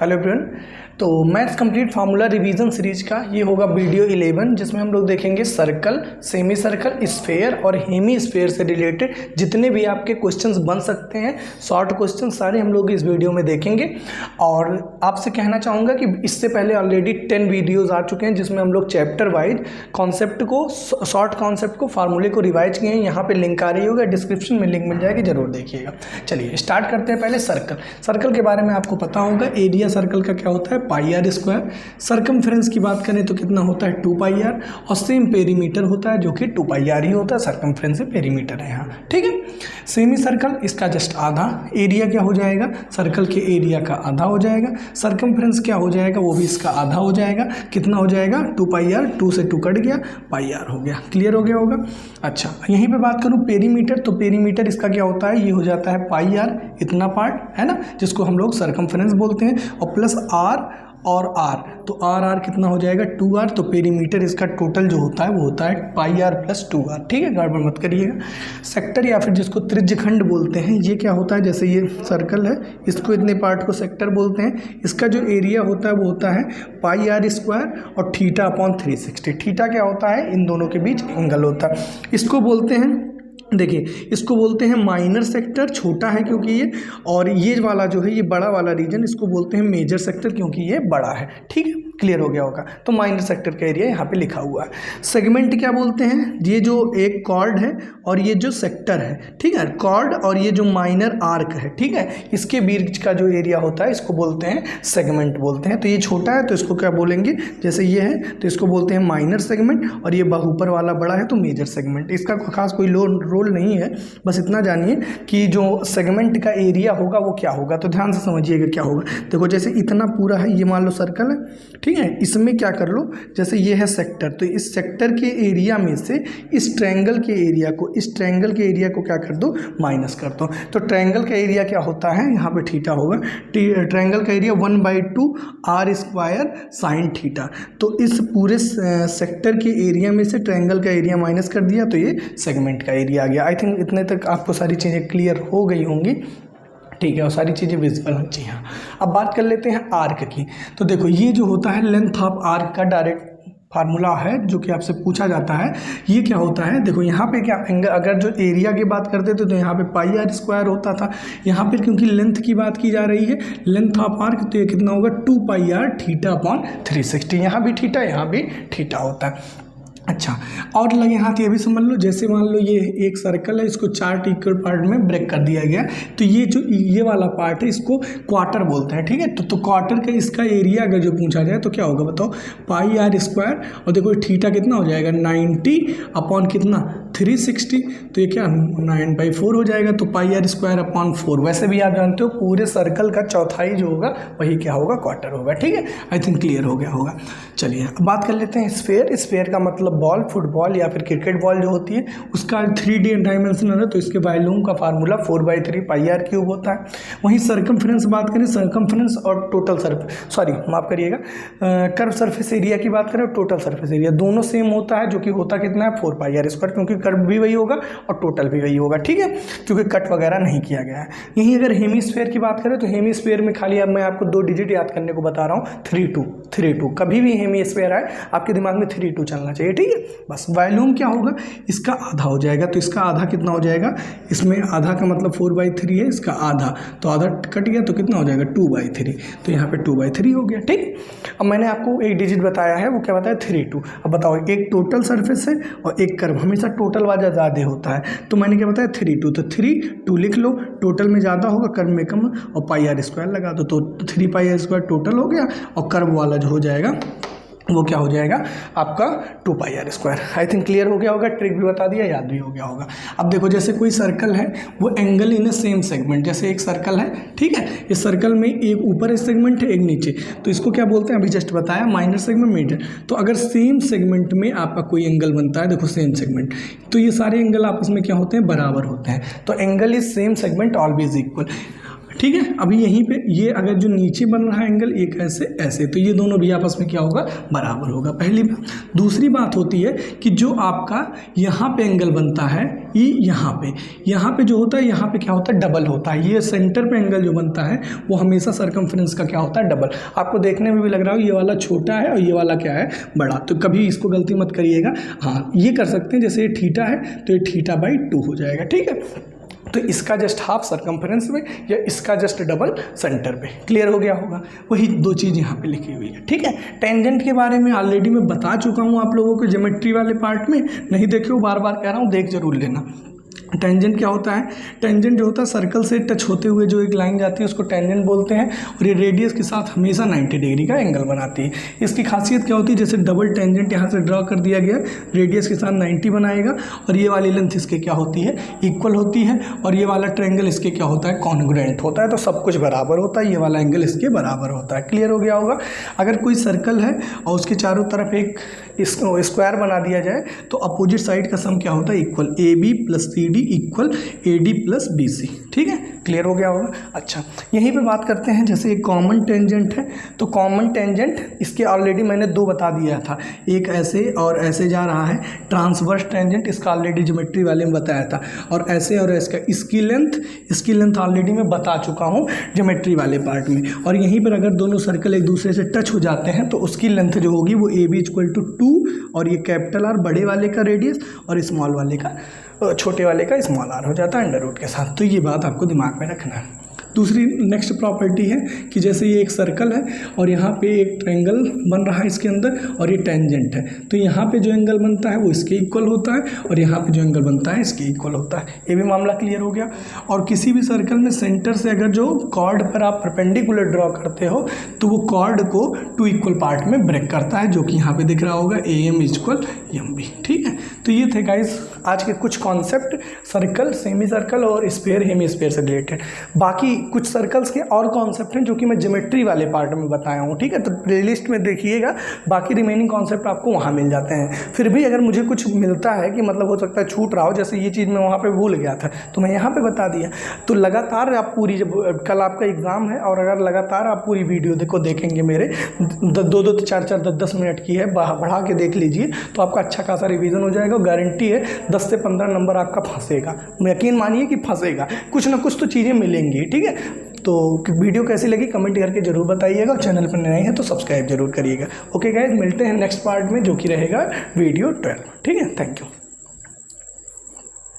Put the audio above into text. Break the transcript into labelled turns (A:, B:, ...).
A: Hello everyone. तो maths complete formula revision series का ये होगा वीडियो 11, जिसमें हम लोग देखेंगे सर्कल, सेमी सर्कल, स्फेयर और हेमी स्फेयर से रिलेटेड जितने भी आपके क्वेश्चंस बन सकते हैं, शॉर्ट क्वेश्चन सारे हम लोग इस वीडियो में देखेंगे। और आपसे कहना चाहूँगा कि इससे पहले ऑलरेडी 10 वीडियोज़ आ चुके हैं जिसमें हम लोग चैप्टर वाइज कॉन्सेप्ट को, शॉर्ट कॉन्सेप्ट को, फार्मूले को रिवाइज किए हैं। यहाँ पर लिंक आ रही होगा, डिस्क्रिप्शन में लिंक मिल जाएगी, जरूर देखिएगा। चलिए स्टार्ट करते हैं। पहले सर्कल के बारे में आपको पता होगा, एरिया सर्कल का क्या होता है, पाई आर स्क्वायर। सर्कमफ्रेंस की बात करें तो कितना होता है, 2 पाई आर। और सेम पेरीमीटर होता है जो कि 2 पाई आर ही होता है, सर्कमफ्रेंस से पेरीमीटर है यहाँ, ठीक है। सेमी सर्कल इसका जस्ट आधा एरिया क्या हो जाएगा, सर्कल के एरिया का आधा हो जाएगा। सर्कमफ्रेंस क्या हो जाएगा, वो भी इसका आधा हो जाएगा। कितना हो जाएगा, 2 पाई आर, 2 से 2 कट गया, पाई आर हो गया। क्लियर हो गया होगा। अच्छा, यहीं पे बात करूँ पेरीमीटर, तो पेरीमीटर इसका क्या होता है, ये हो जाता है पाई आर, इतना पार्ट है ना, जिसको हम लोग सर्कमफ्रेंस बोलते हैं, और प्लस आर और आर, तो आर कितना हो जाएगा, 2r। तो पेरीमीटर इसका टोटल जो होता है वो होता है पाई आर प्लस 2r, ठीक है, गड़बड़ मत करिएगा। सेक्टर या फिर जिसको त्रिज्यखंड बोलते हैं, ये क्या होता है, जैसे ये सर्कल है, इसको इतने पार्ट को सेक्टर बोलते हैं। इसका जो एरिया होता है वो होता है पाई आर स्क्वायर और थीटा अपॉन 360। थीटा क्या होता है, इन दोनों के बीच एंगल होता है। इसको बोलते हैं, देखिए इसको बोलते हैं माइनर सेक्टर, छोटा है क्योंकि ये, और ये वाला जो है, ये बड़ा वाला रीजन, इसको बोलते हैं मेजर सेक्टर क्योंकि ये बड़ा है, ठीक है। क्लियर हो गया होगा। तो माइनर सेक्टर का एरिया यहाँ पे लिखा हुआ है। सेगमेंट क्या बोलते हैं, ये जो एक कॉर्ड है और ये जो सेक्टर है, ठीक है, कॉर्ड और ये जो माइनर आर्क है, ठीक है, इसके बीच का जो एरिया होता है इसको बोलते हैं सेगमेंट बोलते हैं। तो ये छोटा है तो इसको क्या बोलेंगे, जैसे ये है तो इसको बोलते हैं माइनर सेगमेंट, और ये ऊपर वाला बड़ा है तो मेजर सेगमेंट। इसका खास कोई रोल नहीं है, बस इतना जानिए कि जो सेगमेंट का एरिया होगा वो क्या होगा। तो ध्यान से समझिएगा क्या होगा। देखो जैसे इतना पूरा है, ये मान लो सर्कल है, ठीक है, इसमें क्या कर लो, जैसे ये है सेक्टर, तो इस सेक्टर के एरिया में से इस ट्रायंगल के एरिया को, इस ट्रायंगल के एरिया को क्या कर दो, माइनस कर दो। तो ट्रायंगल का एरिया क्या होता है, यहाँ पे थीटा होगा। ट्रायंगल का area 1/2 R square sine theta. तो इस पूरे सेक्टर के एरिया में से ट्रायंगल का एरिया माइनस कर दिया तो ये सेगमेंट का एरिया आ गया। आई थिंक इतने तक आपको सारी चीज़ें क्लियर हो गई होंगी, ठीक है, और सारी चीज़ें विजिबल होनी चाहिए। अब बात कर लेते हैं आर्क की। तो देखो ये जो होता है लेंथ ऑफ आर्क का डायरेक्ट फार्मूला है जो कि आपसे पूछा जाता है। ये क्या होता है, देखो यहाँ पे क्या, अगर जो एरिया की बात करते थे तो यहाँ पे पाई आर स्क्वायर होता था। यहाँ पे क्योंकि लेंथ की बात की जा रही है, लेंथ ऑफ आर्क, तो ये कितना होगा, 2 पाई आर थीटा अपॉन 360। यहाँ भी थीटा, यहाँ भी थीटा होता है। अच्छा, और लगे हाथ ये भी समझ लो, जैसे मान लो ये एक सर्कल है, इसको 4 इक्वल पार्ट में ब्रेक कर दिया गया, तो ये जो ये वाला पार्ट है इसको क्वार्टर बोलते हैं, ठीक है। तो क्वार्टर का इसका एरिया अगर जो पूछा जाए तो क्या होगा बताओ, पाई आर स्क्वायर, और देखो थीटा कितना हो जाएगा, 90 अपॉन कितना, 360। तो ये क्या 9/4 हो जाएगा। तो पाई आर स्क्वायर अपॉन 4, वैसे भी आप जानते हो पूरे सर्कल का चौथाई जो होगा वही क्या होगा, क्वार्टर होगा, ठीक है। आई थिंक क्लियर हो गया होगा। चलिए अब बात कर लेते हैं स्फेयर। स्फेयर का मतलब बॉल, फुटबॉल या फिर क्रिकेट बॉल जो होती है, उसका 3D डायमेंशनल है, तो इसके वॉल्यूम का फार्मूला 4/3 पाई आर क्यूब होता है। वहीं सर्कमफ्रेंस बात करें, सर्कमफ्रेंस और टोटल माफ करिएगा, कर्व सरफेस एरिया की बात करें, टोटल सरफेस एरिया दोनों सेम होता है, जो कि होता कितना है, 4 पाई आर स्क्वायर, क्योंकि कर्व भी वही होगा और टोटल भी वही होगा, ठीक है, क्योंकि कट वगैरह नहीं किया गया है। यहीं अगर हेमीस्फेयर की बात करें तो हेमीस्फेयर में खाली अब मैं आपको 2 डिजिट याद करने को बता रहा हूँ, 3-2। कभी भी हेमीस्फेयर आए आपके दिमाग में 3-2 चलना चाहिए, ठीक है। बस वॉल्यूम क्या होगा, इसका आधा हो जाएगा। तो इसका आधा कितना हो जाएगा, इसमें आधा का मतलब 4/3 है, इसका आधा, तो आधा कट गया तो कितना हो जाएगा, 2/3। तो यहाँ पे 2/3 हो गया, ठीक। अब मैंने आपको एक डिजिट बताया है, वो क्या बताया, 3-2। अब बताओ, एक टोटल सरफेस है और एक कर्व, हमेशा टोटल वाला ज़्यादा होता है, तो मैंने क्या बताया, 3-2। तो 3-2 लिख लो, टोटल में ज़्यादा होगा, कर्व में कम, और पाई आर स्क्वायर लगा दो, तो 3 पाई आर स्क्वायर टोटल हो गया, और कर्व वाला जो हो जाएगा वो क्या हो जाएगा आपका, 2 pi R square. I think clear हो गया होगा, ट्रिक भी बता दिया, याद भी हो गया होगा। अब देखो जैसे कोई सर्कल है, वो angle in a same segment, जैसे एक सर्कल है, ठीक है, इस सर्कल में एक ऊपर सेगमेंट है, एक नीचे, तो इसको क्या बोलते हैं, अभी जस्ट बताया, माइनर सेगमेंट, मेजर। तो अगर सेम सेगमेंट में आपका कोई एंगल बनता है, देखो सेम सेगमेंट, तो ये सारे एंगल आपस में क्या होते हैं, बराबर होते हैं। तो angle is same segment always equal. ठीक है। अभी यहीं पे ये अगर जो नीचे बन रहा है एंगल एक ऐसे ऐसे, तो ये दोनों भी आपस में क्या होगा, बराबर होगा, पहली बात। दूसरी बात होती है कि जो आपका यहाँ पे एंगल बनता है ये यहाँ पे जो होता है, यहाँ पे क्या होता है, डबल होता है। ये सेंटर पे एंगल जो बनता है वो हमेशा सर्कमफ्रेंस का क्या होता है, डबल। आपको देखने में भी लग रहा हो ये वाला छोटा है और ये वाला क्या है, बड़ा, तो कभी इसको गलती मत करिएगा। हाँ, ये कर सकते हैं, जैसे ये थीटा है तो ये θ/2 हो जाएगा, ठीक है। तो इसका जस्ट हाफ सर्कमफ्रेंस में या इसका जस्ट डबल सेंटर पे, क्लियर हो गया होगा। वही दो चीज़ यहाँ पे लिखी हुई है, ठीक है। टेंजेंट के बारे में ऑलरेडी मैं बता चुका हूँ आप लोगों को ज्योमेट्री वाले पार्ट में, नहीं देखे हो बार बार कह रहा हूँ, देख जरूर लेना। टेंजेंट क्या होता है, टेंजेंट जो होता है सर्कल से टच होते हुए जो एक लाइन जाती है उसको टेंजेंट बोलते हैं, और ये रेडियस के साथ हमेशा 90 डिग्री का एंगल बनाती है। इसकी खासियत क्या होती है, जैसे डबल टेंजेंट यहाँ से ड्रॉ कर दिया गया, रेडियस के साथ 90 बनाएगा, और ये वाली लेंथ इसके क्या होती है, इक्वल होती है, और ये वाला ट्रायंगल इसके क्या होता है, कॉन्ग्रुएंट होता है, तो सब कुछ बराबर होता है, ये वाला एंगल इसके बराबर होता है, क्लियर हो गया होगा। अगर कोई सर्कल है और उसके चारों तरफ एक स्क्वायर बना दिया जाए तो अपोजिट साइड का सम क्या होता है, equal, AB + CD equal AD + BC, ठीक है, क्लियर हो गया होगा। अच्छा, यहीं पे बात करते हैं, जैसे एक कॉमन टेंजेंट है, तो कॉमन टेंजेंट इसके ऑलरेडी मैंने दो बता दिया था, एक ऐसे और ऐसे जा रहा है, ट्रांसवर्स टेंजेंट इसका ऑलरेडी ज्योमेट्री वाले में बताया था, और ऐसे और इसका इसकी लेंथ ऑलरेडी मैं बता चुका हूँ ज्योमेट्री वाले पार्ट में। और यहीं पर अगर दोनों सर्कल एक दूसरे से टच हो जाते हैं तो उसकी लेंथ जो होगी वो AB = 2, और ये कैपिटल R बड़े वाले का रेडियस और स्मॉल वाले का, छोटे वाले का स्मॉल r हो जाता है √ के साथ। तो ये बात आपको दिमाग में रखना है। दूसरी नेक्स्ट प्रॉपर्टी है कि जैसे ये एक सर्कल है और यहाँ पे एक ट्रायंगल बन रहा है इसके अंदर, और ये टेंजेंट है, तो यहाँ पे जो एंगल बनता है वो इसके इक्वल होता है, और यहाँ पे जो एंगल बनता है इसके इक्वल होता है। ये भी मामला क्लियर हो गया। और किसी भी सर्कल में सेंटर से अगर जो कॉर्ड पर आप परपेंडिकुलर ड्रॉ करते हो तो वो कॉर्ड को 2 इक्वल पार्ट में ब्रेक करता है, जो कि यहाँ पे दिख रहा होगा, AM = MB, ठीक है। तो ये थे गाइस आज के कुछ कॉन्सेप्ट सर्कल, सेमी सर्कल और स्फीयर, हेमीस्फीयर से रिलेटेड। बाकी कुछ सर्कल्स के और कॉन्सेप्ट हैं जो कि मैं ज्योमेट्री वाले पार्ट में बताया हूँ, ठीक है, तो प्लेलिस्ट में देखिएगा, बाकी रिमेनिंग कॉन्सेप्ट आपको वहाँ मिल जाते हैं। फिर भी अगर मुझे कुछ मिलता है कि मतलब हो सकता है छूट रहा हो, जैसे ये चीज़ मैं वहाँ पे भूल गया था तो मैं यहाँ पे बता दिया, तो लगातार आप पूरी, जब कल आपका एग्ज़ाम है और अगर लगातार आप पूरी वीडियो देखेंगे मेरे 2-2, 4-4, 10-10 मिनट की है, बढ़ा के देख लीजिए, तो आपका अच्छा खासा रिवीजन हो जाएगा। गारंटी है 10 से 15 नंबर आपका फंसेगा, यकीन मानिए कि फंसेगा, कुछ ना कुछ तो चीज़ें मिलेंगी, ठीक है। तो वीडियो कैसी लगी कमेंट करके जरूर बताइएगा, चैनल पर नए हैं तो सब्सक्राइब जरूर करिएगा। ओके गाइज, मिलते हैं नेक्स्ट पार्ट में जो कि रहेगा वीडियो 12, ठीक है। Thank you.